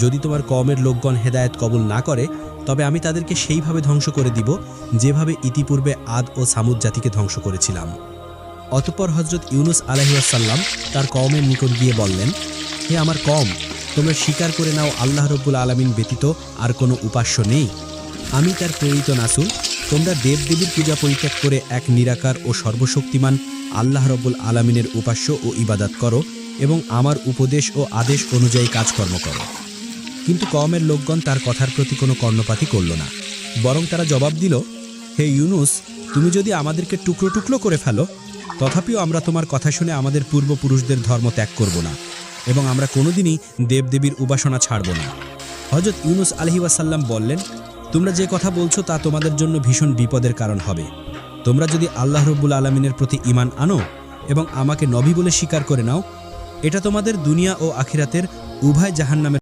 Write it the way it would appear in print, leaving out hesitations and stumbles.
যদি তোমার কওমের লোকগণ হেদায়েত কবুল না করে তবে আমি তাদেরকে সেইভাবে ধ্বংস করে দিব যেভাবে ইতিপূর্বে আদ ও সামুদ জাতিকে ধ্বংস করেছিলাম। অতঃপর হজরত ইউনুস আলাইহিসসালাম তার কওমের নিকট গিয়ে বললেন, হে আমার কওম, তোমরা স্বীকার করে নাও আল্লাহ রব্বুল আলামিন ব্যতীত আর কোনো উপাস্য নেই। আমি তার প্রেরিত রাসূল। তোমরা দেবদেবীর পূজা পরিত্যাগ করে এক নিরাকার ও সর্বশক্তিমান আল্লাহ রব্বুল আলামিনের উপাস্য ও ইবাদত করো এবং আমার উপদেশ ও আদেশ অনুযায়ী কাজকর্ম করো। কিন্তু কওমের লোকগণ তার কথার প্রতি কোনো কর্ণপাতই করল না, বরং তারা জবাব দিল, হে ইউনুস, তুমি যদি আমাদেরকে টুকরো টুকরো করে ফেলো তথাপিও আমরা তোমার কথা শুনে আমাদের পূর্বপুরুষদের ধর্ম ত্যাগ করব না এবং আমরা কোনোদিনই দেবদেবীর উপাসনা ছাড়ব না। হযরত ইউনুস আলাইহিসসালাম বললেন, তোমরা যে কথা বলছো তা তোমাদের জন্য ভীষণ বিপদের কারণ হবে। তোমরা যদি আল্লাহ রব্বুল আলামিনের প্রতি ঈমান আনো এবং আমাকে নবী বলে স্বীকার করে নাও, এটা তোমাদের দুনিয়া ও আখিরাতের উভয় জাহান্নামের